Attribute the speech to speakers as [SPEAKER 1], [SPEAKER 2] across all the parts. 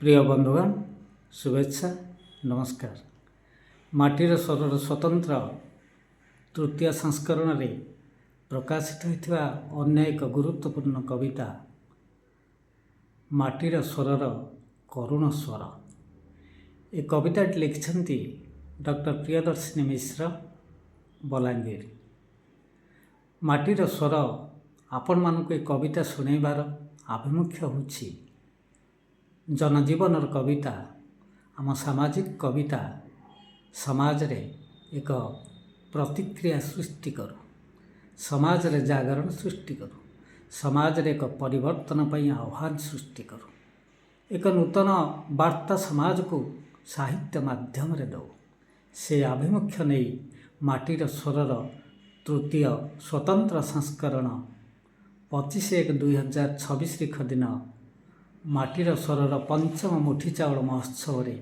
[SPEAKER 1] প্রিয় বন্ধুগণ, শুভেচ্ছা নমস্କାର। ମାଟିର ସ୍ୱରର ସ୍ୱତନ୍ତ୍ର ତୃତୀୟ ସଂସ୍କରଣରେ ପ୍ରକାଶିତ ହୋଇଥିବା ଅନ୍ୟ ଏକ ଗୁରୁତ୍ୱପୂର୍ଣ୍ଣ କବିତା ମାଟିର ସ୍ୱରର କରୁଣ ସ୍ୱର। ଏ କବିତାଟି ଲେଖିଛନ୍ତି ଡକ୍ଟର ପ୍ରିୟଦର୍ଶିନୀ ମିଶ୍ର, ବଲାଙ୍ଗୀର। ମାଟିର ସ୍ୱର ଆପଣମାନଙ୍କୁ ଏ କବିତା ଶୁଣାଇବାର ଆଭିମୁଖ୍ୟ ହେଉଛି ଜନଜୀବନର କବିତା, ଆମ ସାମାଜିକ କବିତା, ସମାଜରେ ଏକ ପ୍ରତିକ୍ରିୟା ସୃଷ୍ଟି କରୁ, ସମାଜରେ ଜାଗରଣ ସୃଷ୍ଟି କରୁ, ସମାଜରେ ଏକ ପରିବର୍ତ୍ତନ ପାଇଁ ଆହ୍ୱାନ ସୃଷ୍ଟି କରୁ, ଏକ ନୂତନ ବାର୍ତ୍ତା ସମାଜକୁ ସାହିତ୍ୟ ମାଧ୍ୟମରେ ଦେଉ। ସେ ଆଭିମୁଖ୍ୟ ନେଇ ମାଟିର ସ୍ୱରର ତୃତୀୟ ସ୍ୱତନ୍ତ୍ର ସଂସ୍କରଣ 25/1/2026 ତାରିଖ ଦିନ ମାଟିର ସ୍ୱରର ପଞ୍ଚମ ମୁଠି ଚାଉଳ ମହୋତ୍ସବରେ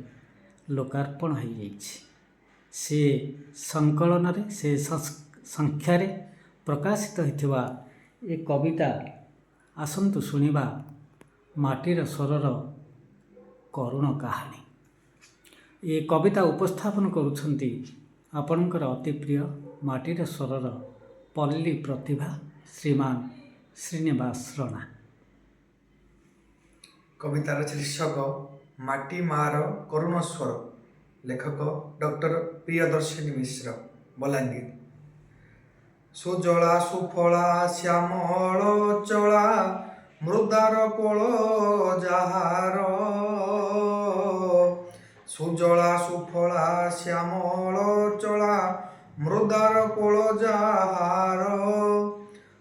[SPEAKER 1] ଲୋକାର୍ପଣ ହୋଇଯାଇଛି। ସେ ସଂକଳନରେ, ସେ ସଂଖ୍ୟାରେ ପ୍ରକାଶିତ ହୋଇଥିବା ଏ କବିତା ଆସନ୍ତୁ ଶୁଣିବା ମାଟିର ସ୍ୱରର କରୁଣ କାହାଣୀ। ଏ କବିତା ଉପସ୍ଥାପନ କରୁଛନ୍ତି ଆପଣଙ୍କର ଅତି ପ୍ରିୟ ମାଟିର ସ୍ୱରର ପଲ୍ଲୀ ପ୍ରତିଭା ଶ୍ରୀମାନ ଶ୍ରୀନିବାସ ରଣା।
[SPEAKER 2] କବିତାର ଶୀର୍ଷକ ମାଟି ମାର କରୁଣ ସ୍ୱର। ଲେଖକ ଡକ୍ଟର ପ୍ରିୟଦର୍ଶିନୀ ମିଶ୍ର, ବଲାଙ୍ଗୀର। ସୁଜଳା ସୁଫଳା ଶ୍ୟାମଳ ଚଳା ମୃଦାର କୋଳ ଯାହାର। ସୁଜଳା ସୁଫଳା ଶ୍ୟାମଳ ଚଳା ମୃଦାର କୋଳ ଯାହାର।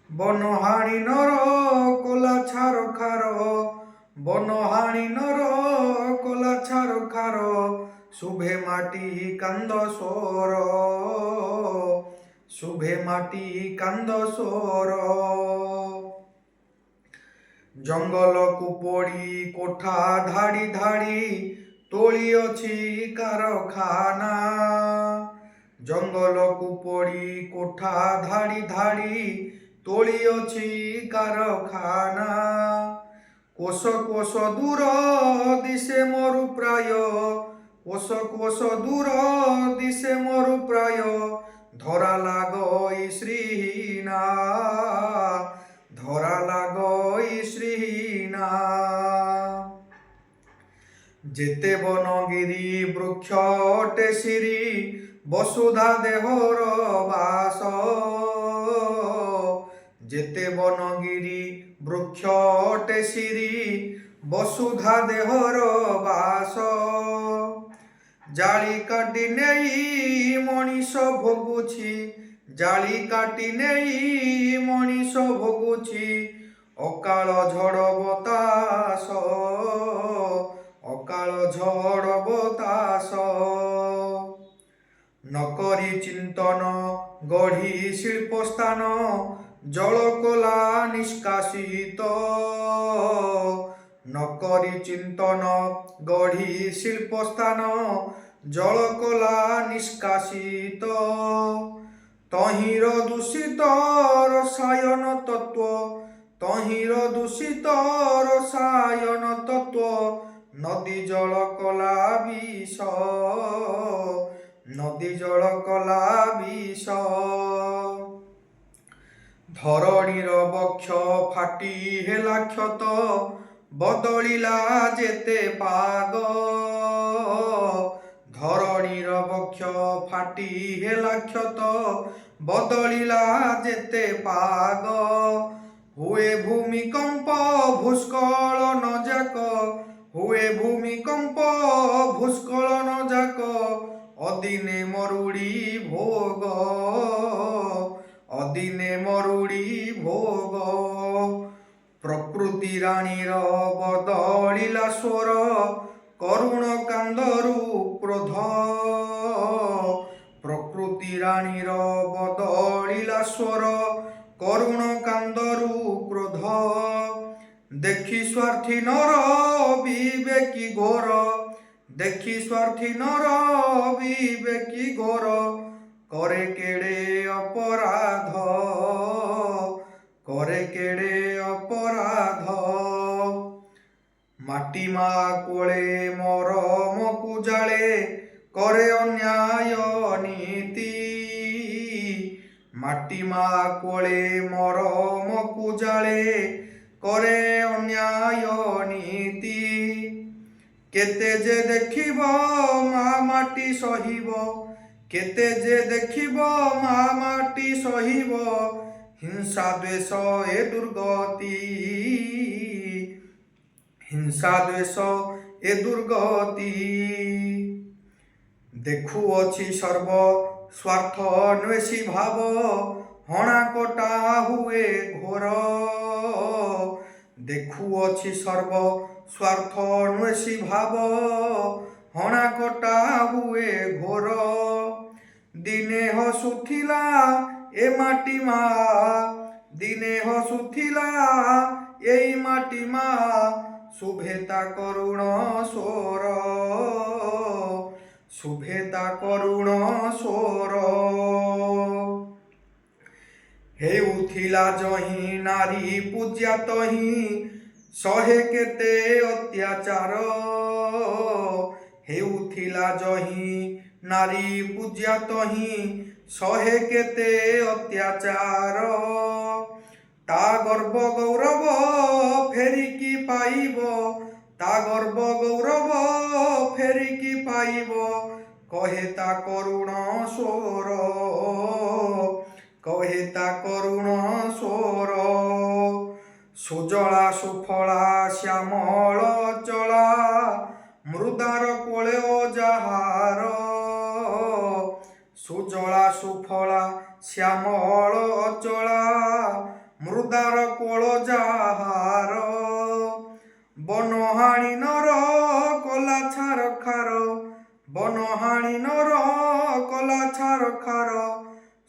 [SPEAKER 2] ବନହାଣି ନର କଲା ଛାର ଖାର, ବନହାଣି ନର କଲା ଛାର ଖାର। ଶୁଭେ ମାଟି କାନ୍ଦ ସ୍ୱର, ଶୁଭେ ମାଟି କାନ୍ଦ ସ୍ୱର। ଜଙ୍ଗଲକୁ ପୋଡ଼ି କୋଠା ଧାଡ଼ି ଧାଡ଼ି ତୋଳିଅଛି କାରଖାନା। ଜଙ୍ଗଲକୁ ପୋଡ଼ି କୋଠା ଧାଡ଼ି ଧାଡ଼ି ତୋଳିଅଛି କାରଖାନା। କୋଶ କୋଶ ଦୂର ଦିଶେ ମୋରୁ ପ୍ରାୟ, କୋଶ କୋଶ ଦୂର ଦିଶେ ମୋରୁ ପ୍ରାୟ। ଧରା ଲାଗଇ ଶ୍ରୀହୀନା, ଧରା ଲାଗଇ ଶ୍ରୀହୀନା। ଯେତେ ବନଗିରି ବୃକ୍ଷ ଅଟେ ଶିରି, ବସୁଧା ଦେହର ବାସ। ଯେତେ ବନଗିରି ବୃକ୍ଷ ଅଟେ ଶିରି, ବସୁଧା ଦେହର ବାସ। ଜାଳି କାଟି ନେଇ ମଣିଷ ଭୋଗୁଛି, ଜାଳି କାଟି ନେଇ ମଣିଷ ଭୋଗୁଛି। ଅକାଳ ଝଡ଼ ବତାସ, ଅକାଳ ଝଡ଼ ବତାସ। ନକରି ଚିନ୍ତନ ଗଢ଼ି ଶିଳ୍ପ ସ୍ଥାନ, ଜଳ କଲା ନିଷ୍କାସିତ। ନକରି ଚିନ୍ତନ ଗଢ଼ି ଶିଳ୍ପ ସ୍ଥାନ, ଜଳ କଲା ନିଷ୍କାସିତ। ତହିଁର ଦୂଷିତ ରସାୟନ ତତ୍ତ୍ୱ, ତହିଁର ଦୂଷିତ ରସାୟନ ତତ୍ତ୍ୱ। ନଦୀ ଜଳ କଲା ବିଷ, ନଦୀ ଜଳ କଲା ବିଷ। ଧରଣୀର ବକ୍ଷ ଫାଟି ହେଲା କ୍ଷତ, ବଦଳିଲା ଯେତେ ପାଗ। ଧରଣୀର ବକ୍ଷ ଫାଟି ହେଲା କ୍ଷତ, ବଦଳିଲା ଯେତେ ପାଗ। ହୁଏ ଭୂମିକମ୍ପ ଭୂସ୍ଖଳନ ଯାକ, ହୁଏ ଭୂମିକମ୍ପ ଭୂସ୍ଖଳନ ଯାକ। ଅଦିନେ ମରୁଡ଼ି ଭୋଗ, ଅଦିନେ ମରୁଡ଼ି ଭୋଗ। ପ୍ରକୃତି ରାଣୀର ବଦଳିଲା ସ୍ୱର, କରୁଣ କାନ୍ଦରୁ କ୍ରୋଧ। ପ୍ରକୃତି ରାଣୀର ବଦଳିଲା ସ୍ୱର, କରୁଣ କାନ୍ଦରୁ କ୍ରୋଧ। ଦେଖି ସ୍ୱାର୍ଥୀ ନର ବିବେକୀ ଘୋର, ଦେଖି ସ୍ୱାର୍ଥୀ ନର ବିବେକୀ ଘୋର। କରେ କେଡ଼େ ଅପରାଧ, କରେ କେଡ଼େ ଅପରାଧ। ମାଟି ମା କୋଳେ ମରମକୁ ଜାଳେ କରେ ଅନ୍ୟାୟ ନୀତି। ମାଟି ମା କୋଳେ ମରମକୁ ଜାଳେ କରେ ଅନ୍ୟାୟ ନୀତି। କେତେ ଯେ ଦେଖିବ ମା ମାଟି ସହିବ, କେତେ ଯେ ଦେଖିବ ମା ମାଟି ସହିବ, ହିଂସା ଦ୍ୱେଷ ଏ ଦୁର୍ଗତି, ହିଂସା ଦ୍ୱେଷ ଏ ଦୁର୍ଗତି। ଦେଖୁଅଛି ସର୍ବ ସ୍ୱାର୍ଥନ୍ୱେଷୀ ଭାବ, ହଣା କଟା ହୁଏ ଘୋର। ଦେଖୁଅଛି ସର୍ବ ସ୍ୱାର୍ଥନ୍ୱେଷୀ ଭାବ, ହଣା କଟା ହୁଏ ଘୋର। ଦିନେ ହସୁଥିଲା ଏ ମାଟି ମା, ଦିନେ ହସୁଥିଲା ଏଇ ମାଟି ମା, ଶୁଭେ ତା କରୁଣ ସ୍ୱର, ଶୁଭେ ତା କରୁଣ ସ୍ୱର। ହେଉଥିଲା ଯହିଁ ନାରୀ ପୂଜା ତହିଁ, ସହେ କେତେ ଅତ୍ୟାଚାର। ହେଉଥିଲା ଯହିଁ ନାରୀ ପୂଜା ତହିଁ, ସହେ କେତେ ଅତ୍ୟାଚାର। ତା ଗର୍ବ ଗୌରବ ଫେରିକି ପାଇବ, ତା ଗର୍ବ ଗୌରବ ଫେରିକି ପାଇବ, କହେ ତା କରୁଣ ସ୍ୱର, କହେ ତା କରୁଣ ସ୍ୱର। ସୁଜଳା ସୁଫଳା ଶ୍ୟାମଳ ଅଚଳା, ମୃଦାର କୋଳେ ଯାହାର। ସୁଜଳା ସୁଫଳା ଶ୍ୟାମଳ ଅଚଳା, ମୃଦାର କୋଳ ଯାହାର। ବନହାଣି ନର କଲା ଛାରଖାର, ବନହାଣି ନର କଲା ଛାରଖାର,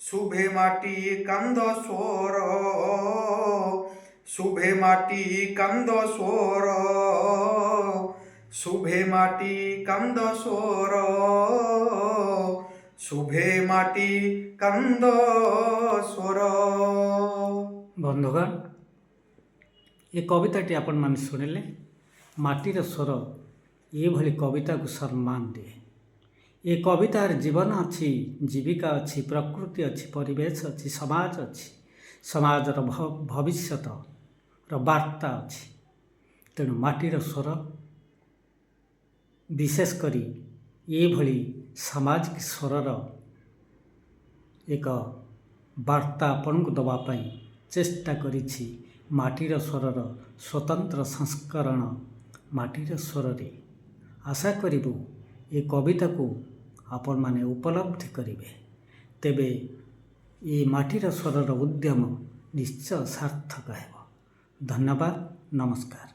[SPEAKER 2] ଶୁଭେ ମାଟି କାନ୍ଦ ସ୍ୱର, ଶୁଭେ ମାଟି କାନ୍ଦ ସ୍ୱର, ଶୁଭେ ମାଟି କାନ୍ଦ ସ୍ୱର, ଶୁଭେ ମାଟି କାନ୍ଦ ସ୍ୱର।
[SPEAKER 1] ବନ୍ଧୁଗଣ, ଏ କବିତାଟି ଆପଣମାନେ ଶୁଣିଲେ। ମାଟିର ସ୍ୱର ଏଭଳି କବିତାକୁ ସମ୍ମାନ ଦିଏ। ଏ କବିତାର ଜୀବନ ଅଛି, ଜୀବିକା ଅଛି, ପ୍ରକୃତି ଅଛି, ପରିବେଶ ଅଛି, ସମାଜ ଅଛି, ସମାଜର ଭବିଷ୍ୟତର ବାର୍ତ୍ତା ଅଛି। ତେଣୁ ମାଟିର ସ୍ୱର, ବିଶେଷ କରି ଏଭଳି ସାମାଜିକ ସ୍ୱରର ଏକ ବାର୍ତ୍ତା ଆପଣଙ୍କୁ ଦେବା ପାଇଁ ଚେଷ୍ଟା କରିଛି ମାଟିର ସ୍ୱରର ସ୍ୱତନ୍ତ୍ର ସଂସ୍କରଣ ମାଟିର ସ୍ୱରରେ। ଆଶା କରିବୁ ଏ କବିତାକୁ ଆପଣମାନେ ଉପଲବ୍ଧି କରିବେ। ତେବେ ଏ ମାଟିର ସ୍ୱରର ଉଦ୍ୟମ ନିଶ୍ଚୟ ସାର୍ଥକ ହେବ। ଧନ୍ୟବାଦ, ନମସ୍କାର।